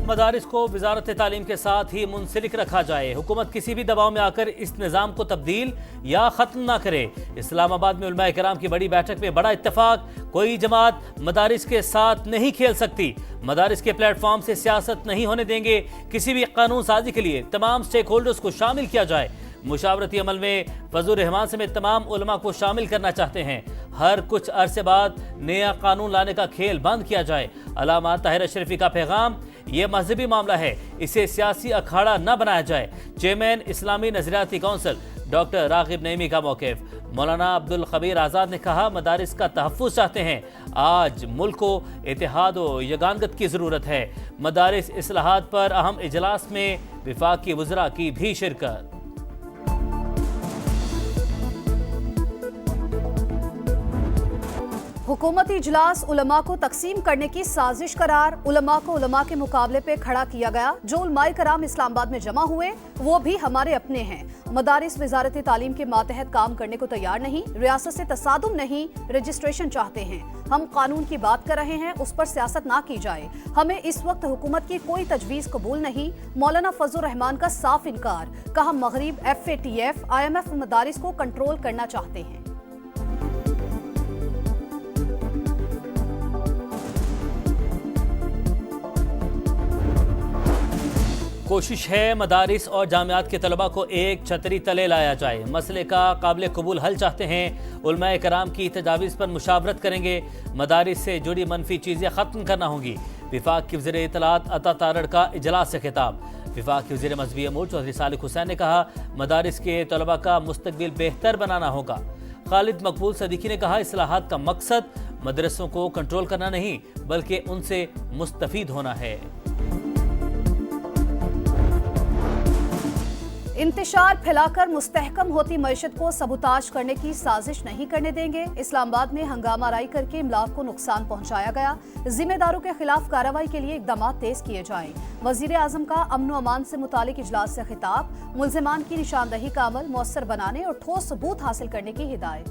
मदारिस को वजारत तालीम के साथ ही मुंसलिक रखा जाए। हुकूमत किसी भी दबाव में आकर इस निज़ाम को तब्दील या ख़त्म ना करे। इस्लामाबाद में उलमा कराम की बड़ी बैठक में बड़ा इत्तेफाक, कोई जमात मदारिस के साथ नहीं खेल सकती। मदारिस के प्लेटफॉर्म से सियासत नहीं होने देंगे। किसी भी कानून साजी के लिए तमाम स्टेक होल्डर्स को शामिल किया जाए। मुशावरती अमल में फजल रहमान समेत तमाम उलमा को शामिल करना चाहते हैं। हर कुछ अरसे बाद नया कानून लाने का खेल बंद किया जाए। अल्लामा ताहिर अशरफी का पैगाम, ये मजहबी मामला है, इसे सियासी अखाड़ा न बनाया जाए। चेयरमैन इस्लामी नजरियाती काउंसिल डॉक्टर रागिब नईमी का मौक़िफ़। मौलाना अब्दुल खबीर आज़ाद ने कहा, मदारिस का तहफ़्फ़ुज़ चाहते हैं। आज मुल्क को इत्तेहाद व यगानगत की ज़रूरत है। मदारिस इस्लाहात पर अहम इजलास में वफाकी वज़रा की भी शिरकत। हुकूमती इजलास उलमा को तकसीम करने की साजिश करार। उलमा को उलमा के मुकाबले पे खड़ा किया गया। जो उलमाए कराम इस्लामाबाद में जमा हुए वो भी हमारे अपने हैं। मदारिस वजारत तालीम के मातहत काम करने को तैयार नहीं। रियासत से तसादुम नहीं, रजिस्ट्रेशन चाहते हैं। हम कानून की बात कर रहे हैं, उस पर सियासत ना की जाए। हमें इस वक्त हुकूमत की कोई तजवीज़ कबूल नहीं। मौलाना फजल रहमान का साफ इनकार। कहा, मगरिब FATF IMF मदारिस को कंट्रोल करना चाहते हैं। कोशिश है मदारिस और जामियात के तलबा को एक छतरी तले लाया जाए। मसले का काबिल कबूल हल चाहते हैं। उलमाए कराम की तजावीज़ पर मुशावरत करेंगे। मदारिस से जुड़ी मनफी चीज़ें ख़त्म करना होंगी। विफाक की वज़ीर इत्तलात अता तारड़ का इजलास से खिताब। विफाक की वज़ीर मज़हबी अमूर चौधरी सालिक हुसैन ने कहा, मदारिस के तलबा का मुस्तकबिल बेहतर बनाना होगा। खालिद मकबूल सदीकी ने कहा, इस्लाहात का मकसद मदरसों को कंट्रोल करना नहीं बल्कि उनसे मुस्तफ़ीद होना है। इंतशार फैलाकर मुस्तहकम होती मईशत को सबूताज करने की साजिश नहीं करने देंगे। इस्लामाबाद में हंगामा राई करके इमलाक को नुकसान पहुंचाया गया। जिम्मेदारों के खिलाफ कार्रवाई के लिए इकदाम तेज किए जाएं। वजीर आजम का अमन व अमान से मुतालिक इजलास से खिताब। मुल्जिमान की निशानदही का अमल मौसर बनाने और ठोस सबूत हासिल करने की हिदायत।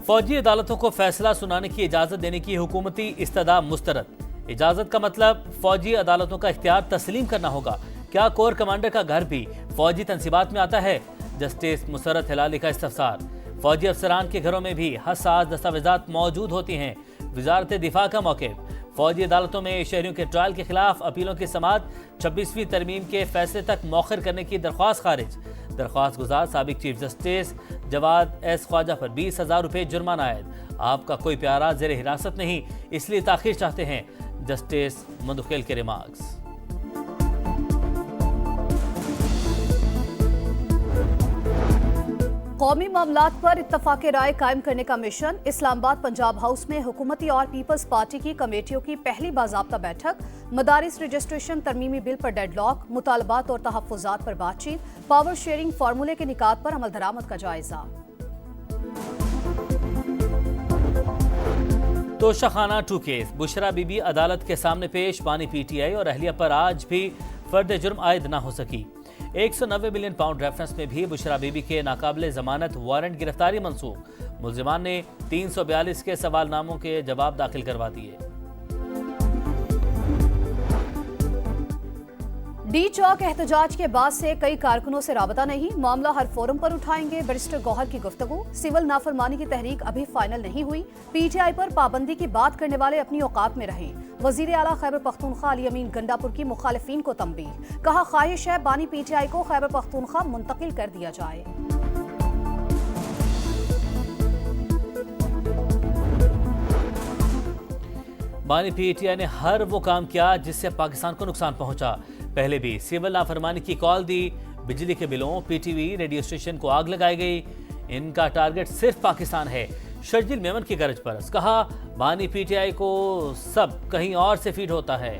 फौजी अदालतों को फैसला सुनाने की इजाजत देने की हुकूमती इस्तदा मुस्तरद। इजाजत का मतलब फौजी अदालतों का इख्तियार तस्लीम करना होगा। क्या कोर कमांडर का घर भी फौजी तनसीबात में आता है? जस्टिस मुसर्रत हिलाली का इस्तफसार। फौजी अफसरान के घरों में भी हसास दस्तावेजात मौजूद होती हैं। वजारत दिफा का मौक़िफ़। फौजी अदालतों में शहरियों के ट्रायल के खिलाफ अपीलों की समाअत 26वीं तरमीम के फैसले तक मौखर करने की दरख्वास्त खारिज। दरख्वास्त गुजार साबिक chief justice Jawad S Khwaja पर 20,000 रुपये जुर्माना आयद। आपका कोई प्यारा जेर हिरासत नहीं, इसलिए ताख़ीर चाहते हैं। जस्टिस मंदुखेल के रिमार्क्स। कौमी मामलात पर इत्तफाक राय कायम करने का मिशन। इस्लामाबाद पंजाब हाउस में हुकूमती और पीपल्स पार्टी की कमेटियों की पहली बाज़ाब्ता बैठक। मदारिस रजिस्ट्रेशन तरमीमी बिल पर डेडलॉक। मुतालबात और तहफ़्फ़ुज़ात पर बातचीत। पावर शेयरिंग फार्मूले के निकात पर अमल दरामद का जायजा। तोशाखाना 2 केस। बुशरा बीबी अदालत के सामने पेश। बानी PTI और अहलिया पर आज भी फर्द जुर्म आयद ना हो सकी। 190 मिलियन पाउंड रेफरेंस में भी बुशरा बीबी के नाकाबिले जमानत वारंट गिरफ्तारी मंसूख। मुल्जिमान ने 342 के सवालनामों के जवाब दाखिल करवा दिए। डी चौक एहतजाज के बाद से कई कारकुनों से राबता नहीं। मामला हर फोरम पर उठाएंगे। बैरिस्टर गौहर की गुफ्तगू। सिविल नाफरमानी की तहरीक अभी फाइनल नहीं हुई। PTI पर पाबंदी की बात करने वाले अपनी औकात में रहें। वजीर आला खैबर पख्तूनख्वा अली अमीन गंडापुर की मुखालिफिन को तंबीह। कहा, ख्वाहिश है बानी PTI को खैबर पख्तूनख्वा मुंतकिल कर दिया जाए। बानी PTI ने हर वो काम किया जिससे पाकिस्तान को नुकसान पहुंचा। पहले भी सिविल नाफरमानी की कॉल दी। बिजली के बिलों, PTV, रेडियो स्टेशन को आग लगाई गई। इनका टारगेट सिर्फ पाकिस्तान है। शर्जील मेमन की गरज पर कहा, बानी PTI को सब कहीं और से फीड होता है।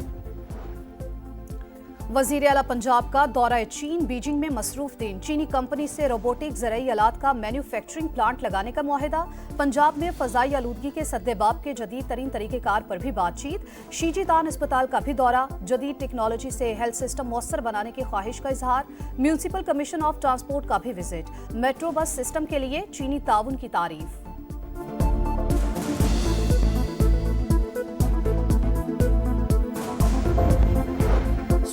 वजीर आला पंजाब का दौरा चीन। बीजिंग में मसरूफ दिन। चीनी कंपनी से रोबोटिक ज़रई आलात का मैन्युफैक्चरिंग प्लांट लगाने का मुआहिदा। पंजाब में फ़ज़ाई आलूदगी के सद्देबाब के जदीद तरीन तरीक़ेकार पर भी बातचीत। शीजीतान अस्पताल का भी दौरा। जदीद टेक्नोलॉजी से हेल्थ सिस्टम मौसर बनाने की ख्वाहिश का इजहार। म्यूनसिपल कमीशन ऑफ ट्रांसपोर्ट का भी विजिट। मेट्रो बस सिस्टम के लिए चीनी ताउन की तारीफ।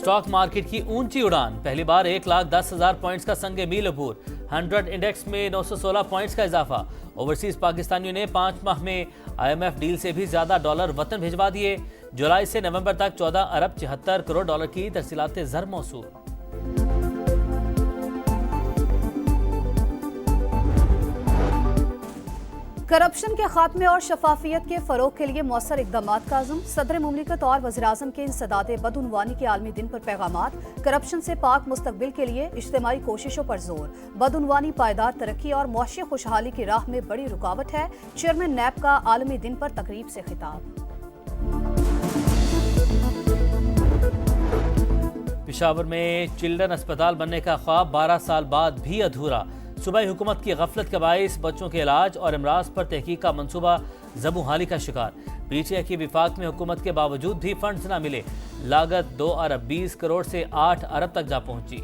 स्टॉक मार्केट की ऊंची उड़ान, पहली बार 1,10,000 पॉइंट्स का संग मील अबूर। 100 इंडेक्स में 916 पॉइंट्स का इजाफा। ओवरसीज पाकिस्तानियों ने 5 माह में IMF डील से भी ज्यादा डॉलर वतन भिजवा दिए। जुलाई से नवंबर तक 14 अरब 74 करोड़ डॉलर की तरसीलात ज़र मौसूल। करप्शन के खात्मे और शफाफियत के फरोग के लिए मौसर इकदाम का अज़म। सदर मुमलिकत और वज़ीर-ए-आज़म के इंसदाद बदउनवानी के आलमी दिन पर पैगामात। करप्शन से पाक मुस्तकबिल के लिए इज्तिमाई कोशिशों पर जोर। बदउनवानी पायदार तरक्की और मुआशी खुशहाली की राह में बड़ी रुकावट है। चेयरमैन नैब का आलमी दिन पर तकरीब से खिताब। पेशावर में चिल्ड्रन अस्पताल बनने का ख्वाब 12 साल बाद भी अधूरा। सूबाई हुकूमत की गफलत के बाइस बच्चों के इलाज और इमराज पर तहकीक का मंसूबा ज़बू हाली का शिकार। PTI की विफाक में हुकूमत के बावजूद भी फंड्स न मिले। लागत 2 अरब 20 करोड़ से 8 अरब तक जा पहुंची।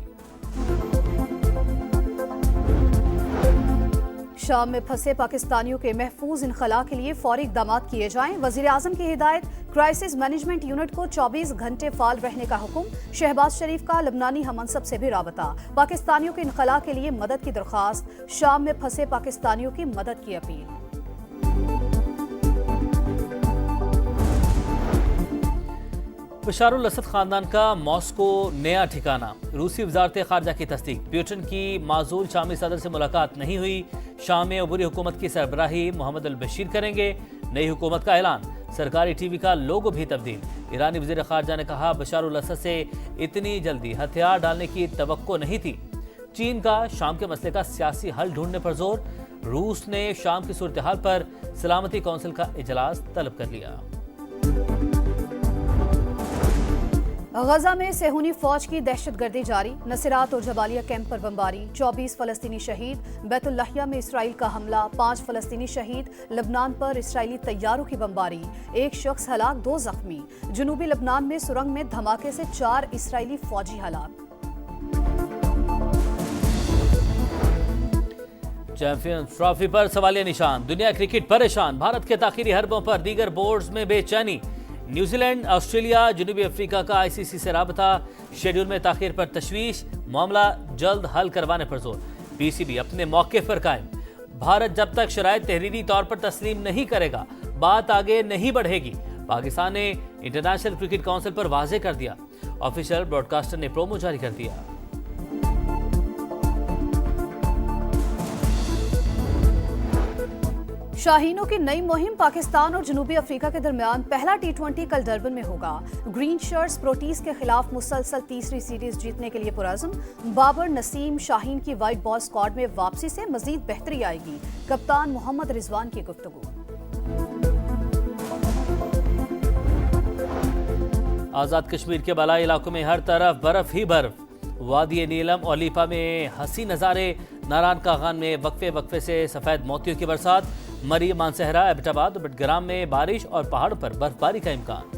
शाम में फंसे पाकिस्तानियों के महफूज इनखला के लिए फौरी इकदाम किए जाएं। वज़ीर-ए-आज़म की हिदायत। क्राइसिस मैनेजमेंट यूनिट को 24 घंटे फाल रहने का हुक्म। शहबाज शरीफ का लबनानी हमअनसब से भी राबता। पाकिस्तानियों के इनखला के लिए मदद की दरख्वास्त। शाम में फंसे पाकिस्तानियों की मदद की अपील। बशारुल असद खानदान का मॉस्को नया ठिकाना। रूसी वजारत खारजा की तस्दीक। प्यूटन की माजूल शामी सदर से मुलाकात नहीं हुई। शाम में अबूरी हुकूमत की सरबराही मोहम्मद अल बशीर करेंगे। नई हुकूमत का ऐलान। सरकारी TV का लोगो भी तब्दील। ईरानी वज़ीर खारजा ने कहा बशारुल असद से इतनी जल्दी हथियार डालने की तवक्को नहीं थी। चीन का शाम के मसले का सियासी हल ढूंढने पर जोर। रूस ने शाम की सूरत हाल पर सलामती कौंसिल का इजलास तलब कर लिया। गजा में सेहूनी फौज की दहशतगर्दी जारी। नसीरात और जबालिया कैंप पर बमबारी। 24 फलस्तीनी शहीद। बैतुल्लाहिया में इसराइल का हमला। 5 फलस्तीनी शहीद। लबनान पर इसराइली तैयारों की बमबारी। 1 शख्स हलाक, 2 जख्मी। जनूबी लबनान में सुरंग में धमाके से 4 इसराइली फौजी हलाक। चैंपियंस ट्रॉफी पर सवालिया निशान। दुनिया क्रिकेट परेशान। भारत के ताखिरी हरबों पर दीगर बोर्ड्स में बेचैनी। न्यूजीलैंड, ऑस्ट्रेलिया, जनूबी अफ्रीका का ICC से राबता। शेड्यूल में ताखिर पर तशवीश। मामला जल्द हल करवाने पर जोर। PCB अपने मौके पर कायम। भारत जब तक शराइत तहरीरी तौर पर तस्लीम नहीं करेगा बात आगे नहीं बढ़ेगी। पाकिस्तान ने इंटरनेशनल क्रिकेट काउंसिल पर वाजे कर दिया। ऑफिशियल ब्रॉडकास्टर ने प्रोमो जारी कर दिया। शाहीनों की नई मुहिम। पाकिस्तान और जनूबी अफ्रीका के दरमियान पहला T20 कल डरबन में होगा। ग्रीन शर्ट्स प्रोटीज के खिलाफ मुसलसल तीसरी सीरीज जीतने के लिए पुरअज़्म। बाबर, नसीम, शाहीन की वाइट बॉल स्क्वाड में वापसी से मजीद बेहतरी आएगी। कप्तान मोहम्मद रिजवान की गुफ्तगू। आज़ाद कश्मीर के बालाई इलाकों में हर तरफ बर्फ ही बर्फ। वादी नीलम और लीपा में हंसी नज़ारे। नारायण कागान में वक्फे वक्फे से सफ़ेद मोतियों की बरसात। मरी, मानसहरा, एबटाबाद और बटग्राम में बारिश और पहाड़ों पर बर्फबारी का इम्कान।